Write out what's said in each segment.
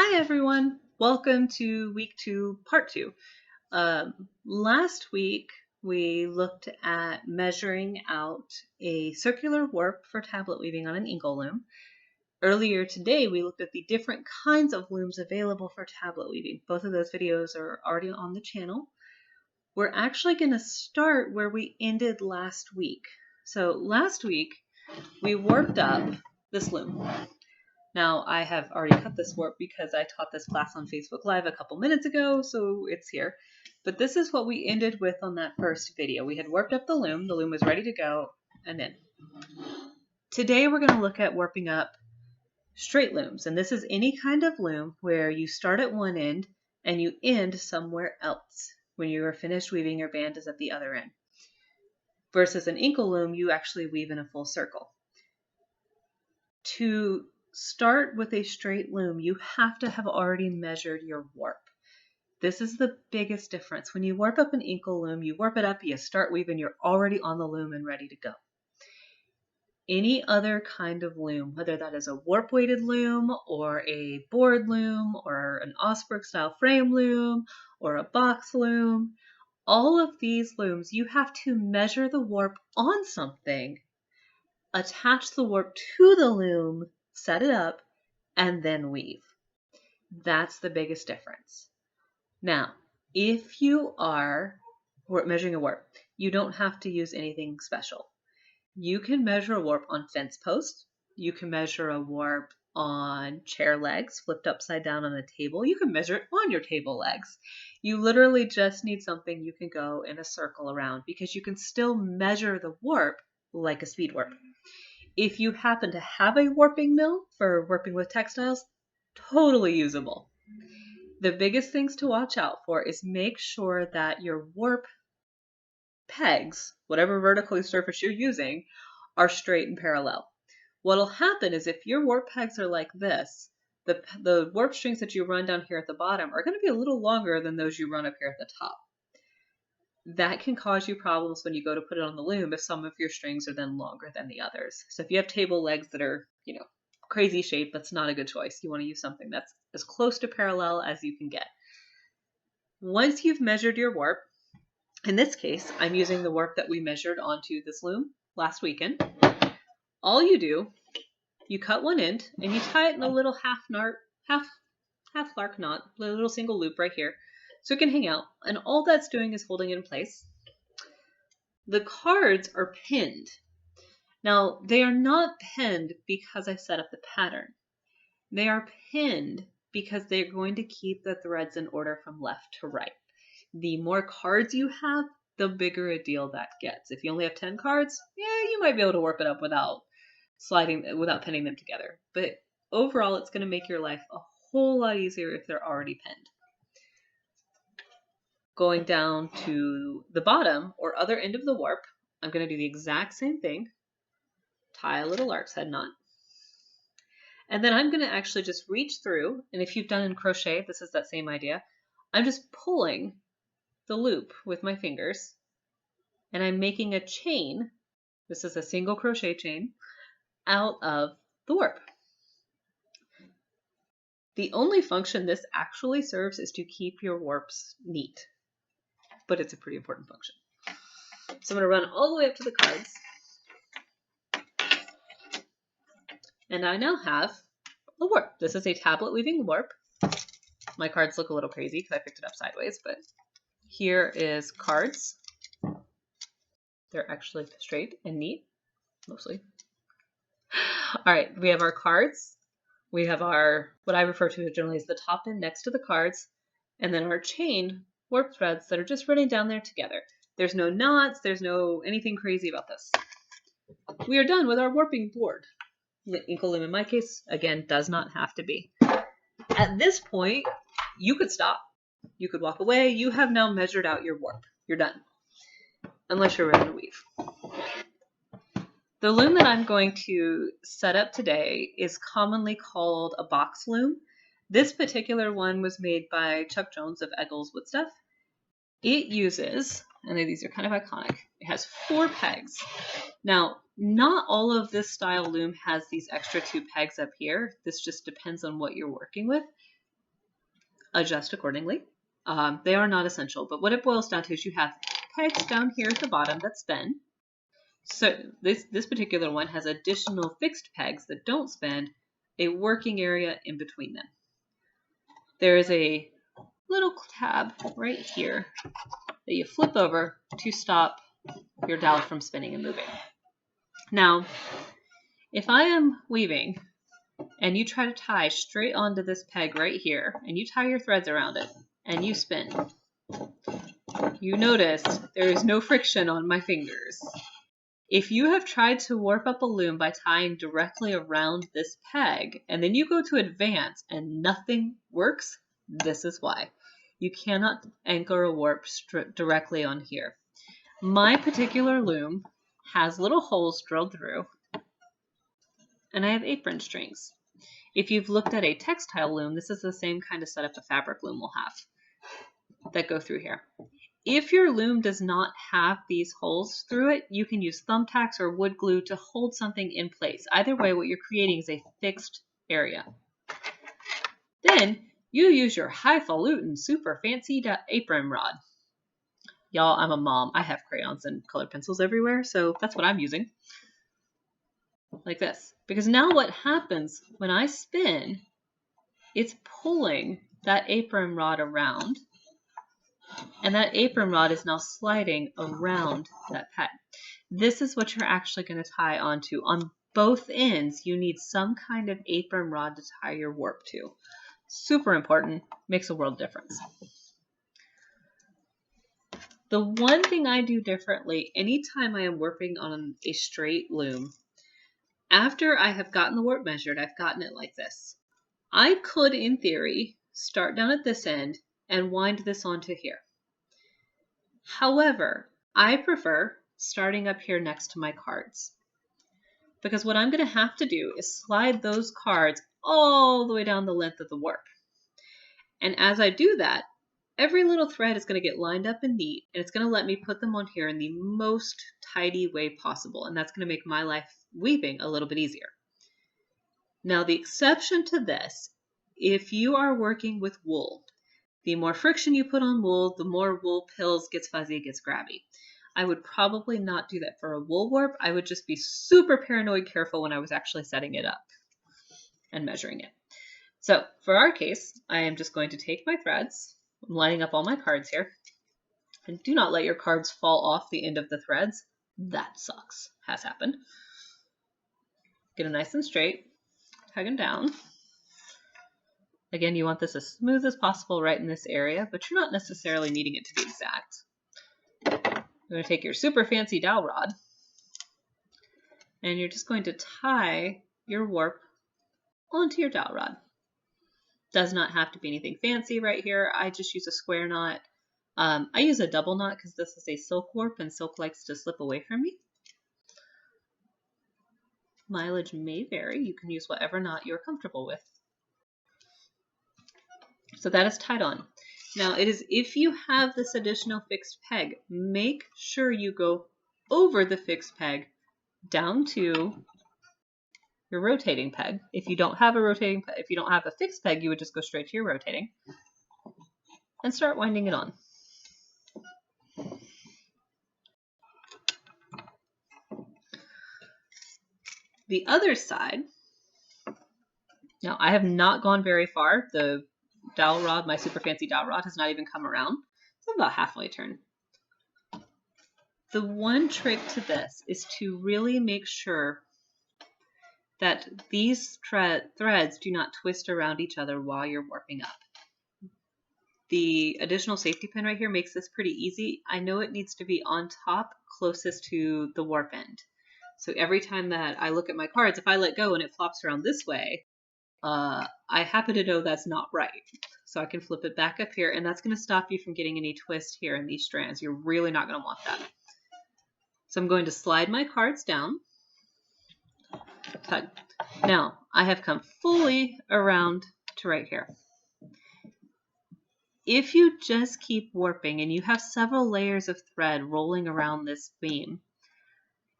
Hi everyone, welcome to week 2, part 2. Last week we looked at measuring out a circular warp for tablet weaving on an inkle loom. Earlier today we looked at the different kinds of looms available for tablet weaving. Both of those videos are already on the channel. We're actually going to start where we ended last week. So last week we warped up this loom. Now, I have already cut this warp because I taught this class on Facebook Live a couple minutes ago, so it's here. But this is what we ended with on that first video. We had warped up the loom was ready to go, and then. Today we're going to look at warping up straight looms, and this is any kind of loom where you start at one end and you end somewhere else. When you are finished weaving, your band is at the other end. Versus an inkle loom, you actually weave in a full circle. To start with a straight loom, you have to have already measured your warp. This is the biggest difference. When you warp up an inkle loom, you warp it up, you start weaving, you're already on the loom and ready to go. Any other kind of loom, whether that is a warp weighted loom or a board loom or an Osberg style frame loom or a box loom, all of these looms, you have to measure the warp on something, attach the warp to the loom, set it up, and then weave. That's the biggest difference. Now, if you are measuring a warp, you don't have to use anything special. You can measure a warp on fence posts. You can measure a warp on chair legs flipped upside down on a table. You can measure it on your table legs. You literally just need something you can go in a circle around because you can still measure the warp like a speed warp. If you happen to have a warping mill for warping with textiles, totally usable. The biggest things to watch out for is make sure that your warp pegs, whatever vertical surface you're using, are straight and parallel. What'll happen is if your warp pegs are like this, the warp strings that you run down here at the bottom are going to be a little longer than those you run up here at the top. That can cause you problems when you go to put it on the loom if some of your strings are then longer than the others. So if you have table legs that are, crazy shape, that's not a good choice. You want to use something that's as close to parallel as you can get. Once you've measured your warp, in this case, I'm using the warp that we measured onto this loom last weekend. All you do, you cut one end and you tie it in a little half lark knot, a little single loop right here, so it can hang out. And all that's doing is holding it in place. The cards are pinned. Now, they are not pinned because I set up the pattern. They are pinned because they're going to keep the threads in order from left to right. The more cards you have, the bigger a deal that gets. If you only have 10 cards, you might be able to warp it up without pinning them together. But overall, it's going to make your life a whole lot easier if they're already pinned. Going down to the bottom or other end of the warp, I'm going to do the exact same thing. Tie a little lark's head knot. And then I'm going to actually just reach through, and if you've done in crochet, this is that same idea. I'm just pulling the loop with my fingers, and I'm making a chain. This is a single crochet chain out of the warp. The only function this actually serves is to keep your warps neat, but it's a pretty important function. So I'm going to run all the way up to the cards. And I now have a warp. This is a tablet weaving warp. My cards look a little crazy because I picked it up sideways, but here is cards. They're actually straight and neat, mostly. All right, we have our cards. We have our, what I refer to generally as the top end next to the cards, and then our chain warp threads that are just running down there together. There's no knots, there's no anything crazy about this. We are done with our warping board. The inkle loom in my case, again, does not have to be. At this point, you could stop. You could walk away. You have now measured out your warp. You're done. Unless you're ready to weave. The loom that I'm going to set up today is commonly called a box loom. This particular one was made by Chuck Jones of Eggles Wood Stuff. It uses, and these are kind of iconic, it has 4 pegs. Now, not all of this style loom has these extra 2 pegs up here. This just depends on what you're working with. adjust accordingly. They are not essential, but what it boils down to is you have pegs down here at the bottom that spin. So this particular one has additional fixed pegs that don't spin, a working area in between them. There is a little tab right here that you flip over to stop your dowel from spinning and moving. Now, if I am weaving and you try to tie straight onto this peg right here, and you tie your threads around it, and you spin, you notice there is no friction on my fingers. If you have tried to warp up a loom by tying directly around this peg, and then you go to advance and nothing works, this is why. You cannot anchor a warp directly on here. My particular loom has little holes drilled through, and I have apron strings. If you've looked at a textile loom, this is the same kind of setup a fabric loom will have that go through here. If your loom does not have these holes through it, you can use thumbtacks or wood glue to hold something in place. Either way, what you're creating is a fixed area. Then you use your highfalutin super fancy apron rod. Y'all, I'm a mom. I have crayons and colored pencils everywhere, so that's what I'm using. Like this. Because now what happens when I spin, it's pulling that apron rod around, and that apron rod is now sliding around that peg. This is what you're actually going to tie onto. On both ends, you need some kind of apron rod to tie your warp to. Super important, makes a world of difference. The one thing I do differently anytime I am warping on a straight loom, after I have gotten the warp measured, I've gotten it like this. I could, in theory, start down at this end and wind this onto here. However, I prefer starting up here next to my cards, because what I'm going to have to do is slide those cards all the way down the length of the warp. And as I do that, every little thread is going to get lined up and neat, and it's going to let me put them on here in the most tidy way possible, and that's going to make my life weaving a little bit easier. Now, the exception to this, if you are working with wool, the more friction you put on wool, the more wool pills, gets fuzzy, gets grabby. I would probably not do that for a wool warp. I would just be super paranoid careful when I was actually setting it up and measuring it. So for our case, I am just going to take my threads, I'm lining up all my cards here, and do not let your cards fall off the end of the threads. That sucks, has happened. Get them nice and straight, tug them down. Again, you want this as smooth as possible right in this area, but you're not necessarily needing it to be exact. You're going to take your super fancy dowel rod, and you're just going to tie your warp onto your dowel rod. Does not have to be anything fancy right here. I just use a square knot. I use a double knot because this is a silk warp and silk likes to slip away from me. Mileage may vary. You can use whatever knot you're comfortable with. So that is tied on. Now it is, if you have this additional fixed peg, make sure you go over the fixed peg down to your rotating peg. If you don't have a rotating peg, if you don't have a fixed peg, you would just go straight to your rotating and start winding it on. The other side, now I have not gone very far. The dowel rod, my super fancy dowel rod, has not even come around. So I'm about halfway turn. The one trick to this is to really make sure that these threads do not twist around each other while you're warping up. The additional safety pin right here makes this pretty easy. I know it needs to be on top, closest to the warp end. So every time that I look at my cards, if I let go and it flops around this way, I happen to know that's not right. So I can flip it back up here, and that's going to stop you from getting any twist here in these strands. You're really not going to want that. So I'm going to slide my cards down. Tug. Now I have come fully around to right here. If you just keep warping and you have several layers of thread rolling around this beam,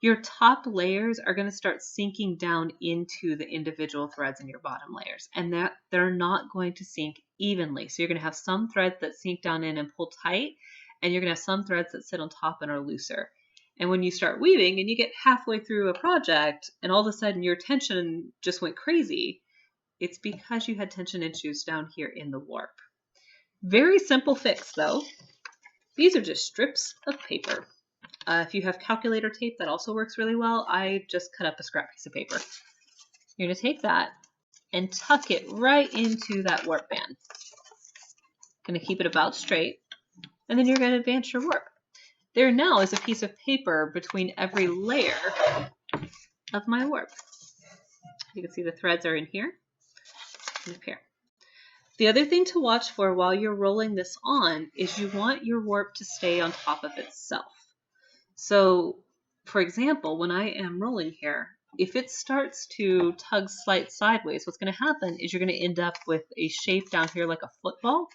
your top layers are going to start sinking down into the individual threads in your bottom layers, and that they're not going to sink evenly. So you're going to have some threads that sink down in and pull tight, and you're going to have some threads that sit on top and are looser. And when you start weaving and you get halfway through a project and all of a sudden your tension just went crazy, it's because you had tension issues down here in the warp. Very simple fix though. These are just strips of paper. If you have calculator tape, that also works really well. I just cut up a scrap piece of paper. You're going to take that and tuck it right into that warp band. Going to keep it about straight, and then you're going to advance your warp. There now is a piece of paper between every layer of my warp. You can see the threads are in here and up here. The other thing to watch for while you're rolling this on is you want your warp to stay on top of itself. So, for example, when I am rolling here, if it starts to tug slight sideways, what's going to happen is you're going to end up with a shape down here like a football.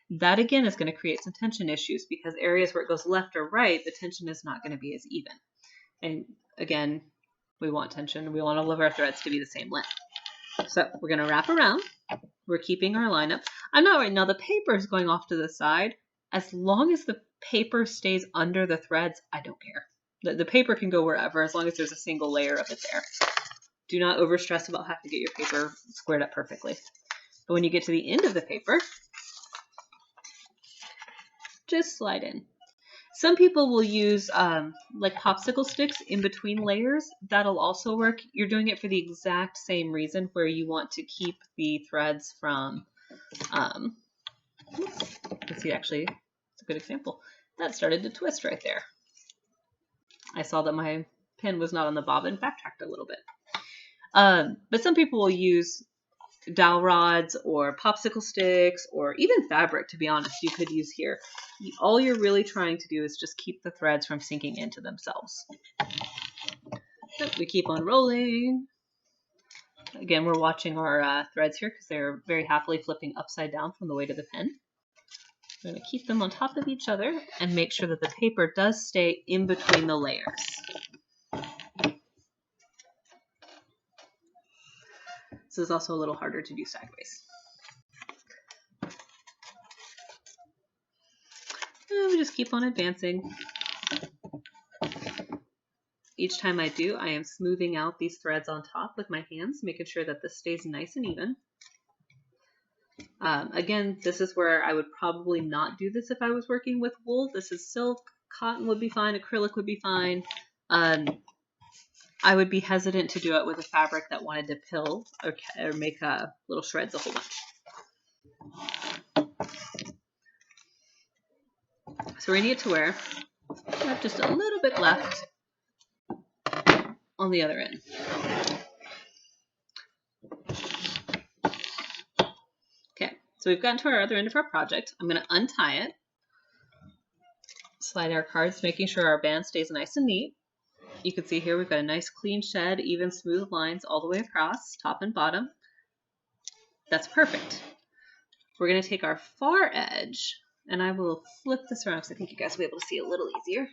That again is going to create some tension issues because areas where it goes left or right, the tension is not going to be as even. And again, we want tension. We want all of our threads to be the same length. So we're going to wrap around. We're keeping our line up. I'm not right now. The paper is going off to the side. As long as the paper stays under the threads, I don't care. The paper can go wherever as long as there's a single layer of it there. Do not overstress about having to get your paper squared up perfectly. But when you get to the end of the paper, just slide in. Some people will use like popsicle sticks in between layers. That'll also work. You're doing it for the exact same reason where you want to keep the threads from, let's see, actually, it's a good example. That started to twist right there. I saw that my pin was not on the bobbin, backtracked a little bit. But some people will use dowel rods or popsicle sticks or even fabric, to be honest, you could use here. All you're really trying to do is just keep the threads from sinking into themselves. So we keep on rolling. Again, we're watching our threads here because they're very happily flipping upside down from the weight of the pen. We're going to keep them on top of each other and make sure that the paper does stay in between the layers. This is also a little harder to do sideways. And we just keep on advancing. Each time I do, I am smoothing out these threads on top with my hands, making sure that this stays nice and even. Again, this is where I would probably not do this if I was working with wool. This is silk, cotton would be fine, acrylic would be fine. I would be hesitant to do it with a fabric that wanted to pill or make little shreds a whole bunch. So we're going to get to where we have just a little bit left on the other end. Okay, so we've gotten to our other end of our project. I'm going to untie it, slide our cards, making sure our band stays nice and neat. You can see here we've got a nice clean shed, even smooth lines all the way across, top and bottom. That's perfect. We're going to take our far edge, and I will flip this around because I think you guys will be able to see a little easier.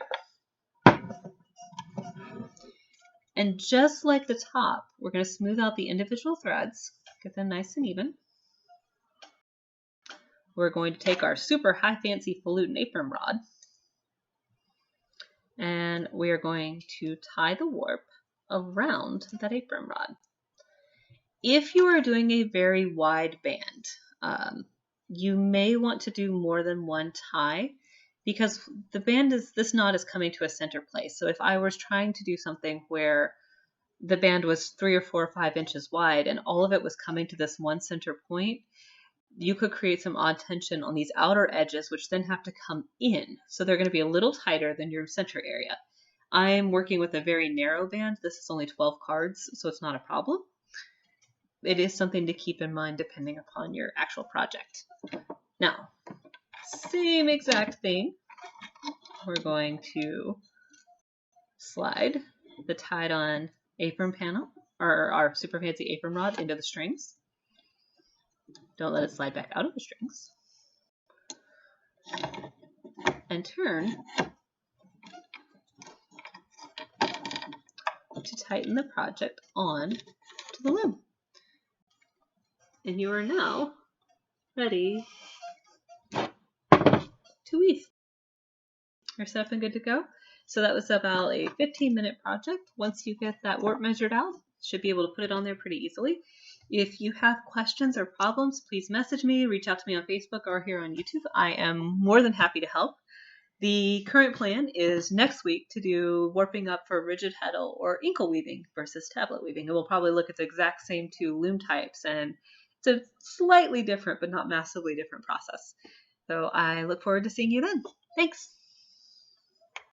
And just like the top, we're going to smooth out the individual threads, get them nice and even. We're going to take our super high fancy falutin apron rod, and we are going to tie the warp around that apron rod. If you are doing a very wide band, you may want to do more than one tie because the band this knot is coming to a center place. So if I was trying to do something where the band was 3 or 4 or 5 inches wide and all of it was coming to this one center point, you could create some odd tension on these outer edges, which then have to come in. So they're going to be a little tighter than your center area. I'm working with a very narrow band. This is only 12 cards, so it's not a problem. It is something to keep in mind depending upon your actual project. Now, same exact thing. We're going to slide the tied on apron panel, or our super fancy apron rod, into the strings. Don't let it slide back out of the strings. And turn to tighten the project on to the loom. And you are now ready to weave. You're set up and good to go. So that was about a 15-minute project. Once you get that warp measured out, should be able to put it on there pretty easily. If you have questions or problems, please message me, reach out to me on Facebook or here on YouTube. I am more than happy to help. The current plan is next week to do warping up for rigid heddle or inkle weaving versus tablet weaving. And we'll probably look at the exact same two loom types, and it's a slightly different but not massively different process. So I look forward to seeing you then. Thanks.